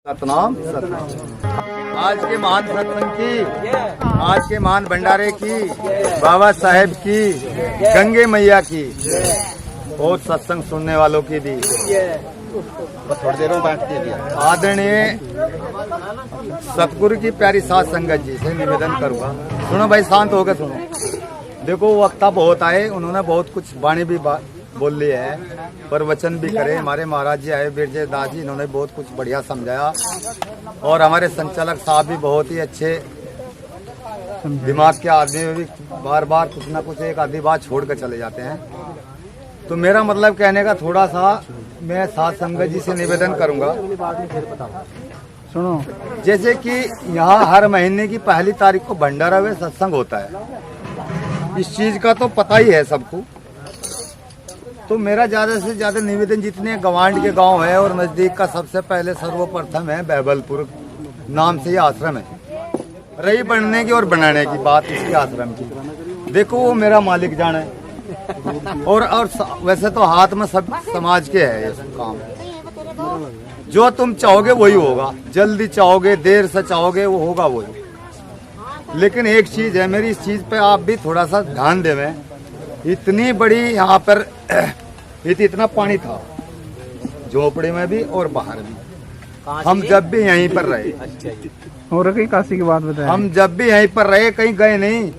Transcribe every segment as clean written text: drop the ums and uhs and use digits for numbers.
सतनाम सतनाम। आज के महान सत्संग की, आज के महान भंडारे की, बाबा साहेब की, गंगे मैया की, बहुत सत्संग सुनने वालों की भी थोड़ी देर में बैठ के आदरणीय सतगुरु की प्यारी साध संगत जी से निवेदन करूंगा। सुनो भाई, शांत होकर सुनो। देखो वक्ता बहुत आए, उन्होंने बहुत कुछ वाणी भी बोल लिया है, पर वचन भी करे। हमारे महाराज जी आए बिरजे दास जी, इन्होंने बहुत कुछ बढ़िया समझाया, और हमारे संचालक साहब भी बहुत ही अच्छे दिमाग के आदमी भी बार बार कुछ ना कुछ एक आधी बात छोड़ कर चले जाते हैं। तो मेरा मतलब कहने का थोड़ा सा मैं साध संगत जी से निवेदन करूंगा। सुनो, जैसे कि यहाँ हर महीने की पहली तारीख को भंडारा व सत्संग होता है, इस चीज का तो पता ही है सबको। तो मेरा ज्यादा से ज्यादा निवेदन, जितने गवांड के गांव है और नजदीक का, सबसे पहले सर्वप्रथम है बहबलपुर नाम से ये आश्रम है। रही बनने की और बनाने की बात इसके आश्रम की, देखो वो मेरा मालिक जाने। और वैसे तो हाथ में सब समाज के है ये काम। जो तुम चाहोगे वही होगा, जल्दी चाहोगे देर से चाहोगे वो होगा वही। लेकिन एक चीज है मेरी, इस चीज पे आप भी थोड़ा सा ध्यान देवें। इतनी बड़ी यहाँ पर इतना पानी था, झोपड़ी में भी और बाहर भी। हम जब भी यहीं पर रहे, और कहीं काशी की बात बताएं, हम जब भी यहीं पर रहे, कहीं गए नहीं।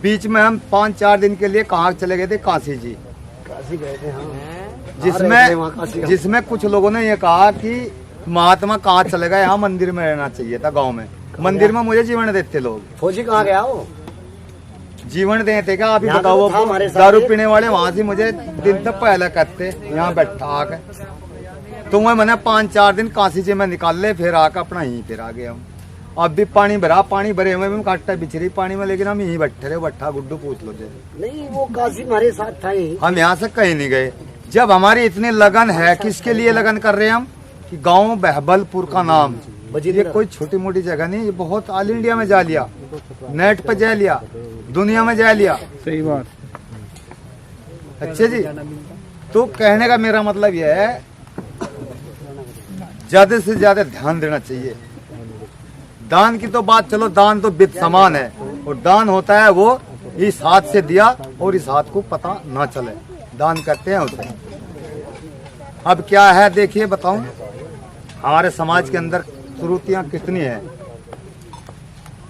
बीच में हम 5-4 दिन के लिए कहाँ चले गए थे, काशी जी। काशी गए थे हम। जिसमें कुछ लोगों ने ये कहा कि महात्मा कहाँ चले गए, यहाँ मंदिर में रहना चाहिए था। गांव में मंदिर में मुझे जीवन देते लोग। फौजी कहाँ गया वो? जीवन देते क्या आप ही बताओ। दारू पीने वाले वहां से मुझे दिन तक पहले कहते यहाँ बैठा आकर। तो मैंने 5-4 दिन काशी से मैं निकाल ले, फिर आकर अपना यहीं फिर आ गया हूँ। अब भी पानी भरा, पानी भरे हुए भी काटता बिछरी पानी में, लेकिन हम यहीं बैठे रहे। बट्ठा गुड्डू पूछ लो जे। नहीं, वो काशी हमारे साथ था ही। हम यहाँ से कहीं नहीं गए। जब हमारी इतनी लगन है, किसके लिए लगन कर रहे हैं हम, कि गाँव बहबलपुर का नाम, ये कोई छोटी मोटी जगह नहीं, ये बहुत ऑल इंडिया में जा लिया, नेट पे जा लिया, दुनिया में जा लिया। सही बात। अच्छा जी, तो कहने का मेरा मतलब यह है, ज्यादा से ज्यादा ध्यान देना चाहिए। दान की तो बात चलो, दान तो वित्त समान है, और दान होता है वो इस हाथ से दिया और इस हाथ को पता ना चले, दान करते हैं उसे। अब क्या है देखिए, बताऊं हमारे समाज के अंदर त्रुटियां कितनी है।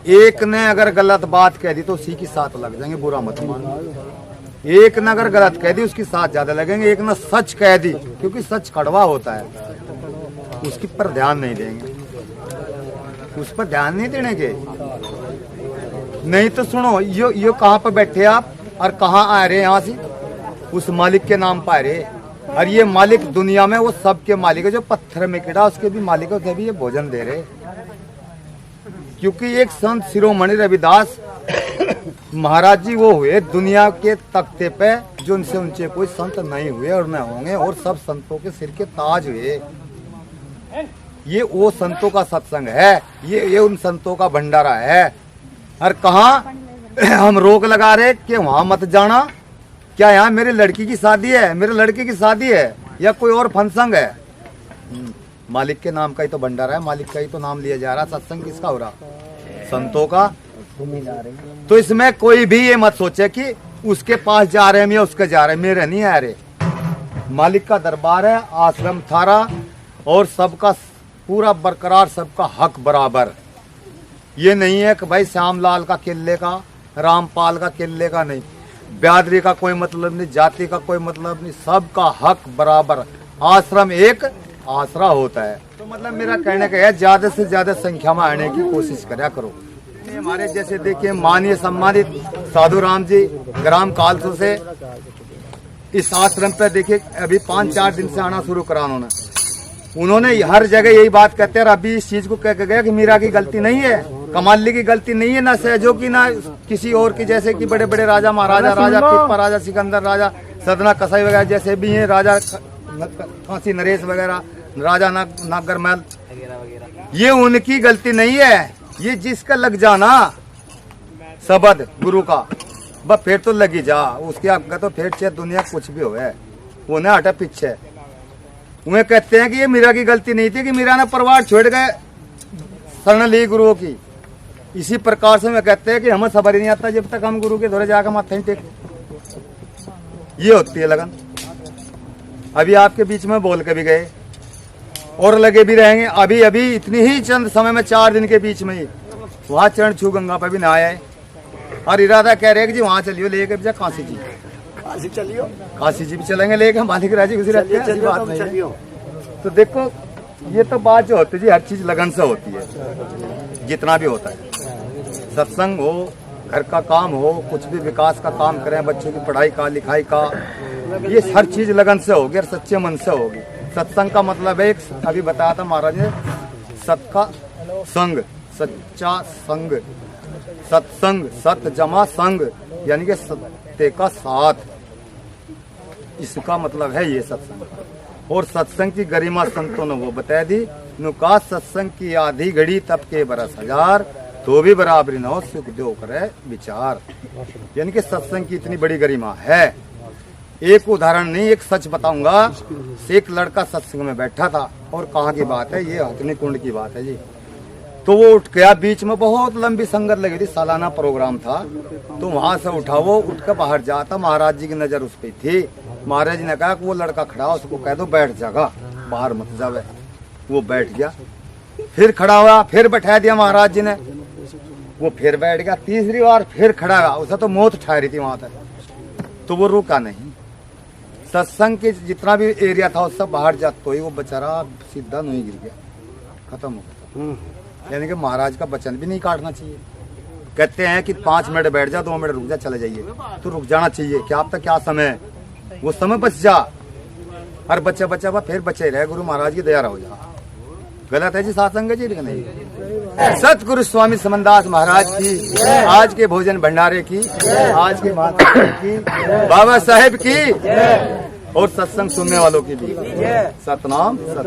एक ने अगर गलत बात कह दी तो उसी की साथ लग जाएंगे, बुरा मत मानो। एक ने अगर गलत कह दी उसकी साथ ज्यादा लगेंगे। एक ने सच कह दी, क्योंकि सच कड़वा होता है, उसकी पर ध्यान नहीं देंगे, उस पर ध्यान नहीं देने के। नहीं तो सुनो, यो कहाँ पर बैठे आप और कहाँ आ रहे यहाँ से, उस मालिक के नाम पर आ रहे। और ये मालिक दुनिया में वो सबके मालिक है, जो पत्थर में कीड़ा उसके भी मालिक है, उसे भी ये भोजन दे रहे। क्योंकि एक संत शिरोमणि रविदास महाराज जी वो हुए दुनिया के तख्ते पे, जो उनसे ऊंचे कोई संत नहीं हुए और न होंगे, और सब संतों के सिर के ताज हुए। ये वो संतों का सत्संग है, ये उन संतों का भंडारा है। और कहाँ हम रोक लगा रहे कि वहां मत जाना। क्या यहाँ मेरी लड़की की शादी है, मेरे लड़के की शादी है, या कोई और फंक्शन है? मालिक के नाम का ही तो भंडारा है, मालिक का ही तो नाम लिया जा रहा। सत्संग किसका हो रहा? संतों का। तो इसमें कोई भी ये मत सोचे कि उसके पास जा रहे हैं या उसके जा रहे हैं, मेरे नहीं आ रहे। मालिक का दरबार है, आश्रम थारा, और सबका पूरा बरकरार, सबका हक बराबर। ये नहीं है कि भाई श्यामलाल का किले का, रामपाल का किले का, नहीं, ब्यादरी का कोई मतलब नहीं, जाति का कोई मतलब नहीं, सबका हक बराबर। आश्रम एक आसरा होता है। तो मतलब मेरा कहने का है, ज्यादा से ज्यादा संख्या में आने की कोशिश करा करो। हमारे जैसे देखिए माननीय सम्मानित साधु राम जी ग्राम कालसू से इस आश्रम पे देखिए अभी 5-4 दिन से आना शुरू करा उन्होंने हर जगह यही बात कहते हैं। और अभी इस चीज को कह के गया कि मीरा की गलती नहीं है, कमाली की गलती नहीं है, ना सहजो की, ना किसी और की। जैसे कि बड़े बड़े राजा महाराजा, राजा पीपा, राजा सिकंदर, राजा सदना कसाई वगैरह जैसे भी हैं, राजा काशी नरेश वगैरह, राजा नागरमल, ये उनकी गलती नहीं है। ये जिसका लग जाना शब्द गुरु का, बस फिर तो लगी जा, उसके आगे तो फिर चाहे दुनिया कुछ भी हो, वो ना हटा पीछे। उन्हें कहते हैं कि ये मीरा की गलती नहीं थी कि मीरा ने परिवार छोड़ गए शरण ली गुरुओं की। इसी प्रकार से मैं कहते हैं कि हमें सबर ही नहीं आता जब तक हम गुरु के धोरे जाकर माथे नहीं टेक। ये होती है लगन। अभी आपके बीच में बोल के भी गए और लगे भी रहेंगे। अभी अभी इतनी ही चंद समय में 4 दिन के बीच में ही वहां चरण छू गंगा पर भी नहाए आए और इरादा कह रहे हैं कि जी वहां चलियो लेके जा काशी जी। काशी चलियो, काशी जी भी चलेंगे लेके, मालिक राजी खुशी रहते हैं, ऐसी चलियो, बात तुम नहीं है। चलियो। तो देखो ये तो बात जो होती है जी, हर चीज लगन से होती है। जितना भी होता है, सत्संग हो, घर का काम हो, कुछ भी विकास का काम करें, बच्चों की पढ़ाई का, लिखाई का, ये हर चीज लगन से होगी और सच्चे मन से होगी। सत्संग का मतलब है, एक अभी बताया था महाराज ने, सत का संग, सच्चा संग, सत्संग, सत जमा संग, यानी कि सत्य का साथ, इसका मतलब है ये सत्संग। और सत्संग की गरिमा संतों ने वो बता दी, नुका सत्संग की आधी घड़ी तब के बरस हजार, तो भी बराबरी न हो सुख दो करे विचार। यानी कि सत्संग की इतनी बड़ी गरिमा है। एक उदाहरण नहीं, एक सच बताऊंगा। एक लड़का सत्संग में बैठा था, और कहाँ की बात है, ये हथनी कुंड की बात है जी। तो वो उठ गया, बीच में बहुत लंबी संगत लगी थी, सालाना प्रोग्राम था। तो वहां से उठा, वो उठ कर बाहर जाता, महाराज जी की नजर उस पर थी। महाराज जी ने कहा कि वो लड़का खड़ा, उसको कह दो बैठ जाएगा, बाहर मत जावे। वो बैठ गया, फिर खड़ा हुआ, फिर बैठा दिया महाराज जी ने, वो फिर बैठ गया। तीसरी बार फिर खड़ा हुआ, उसे तो मौत ठहरी थी वहां तक, तो वो रुका नहीं। सत्संग के जितना भी एरिया था उस सब बाहर जाता, तो ही वो बेचारा सीधा नहीं गिर गया, खत्म हो गया। यानी कि महाराज का वचन भी नहीं काटना चाहिए। कहते हैं कि 5 मिनट बैठ जा, 2 मिनट रुक जा, चले जाइए, तो रुक जाना चाहिए। क्या अब तक क्या समय है, वो समय बच जा, और बच्चा बच्चा फिर बच्चे रहे, गुरु महाराज की दया हो जा। गलत है जी सत्संग जी, नहीं। सतगुरु स्वामी समनदास महाराज की, आज के भोजन भंडारे की, आज के महात्मा की, बाबा साहेब की, और सत्संग सुनने वालों की भी। सतनाम सत।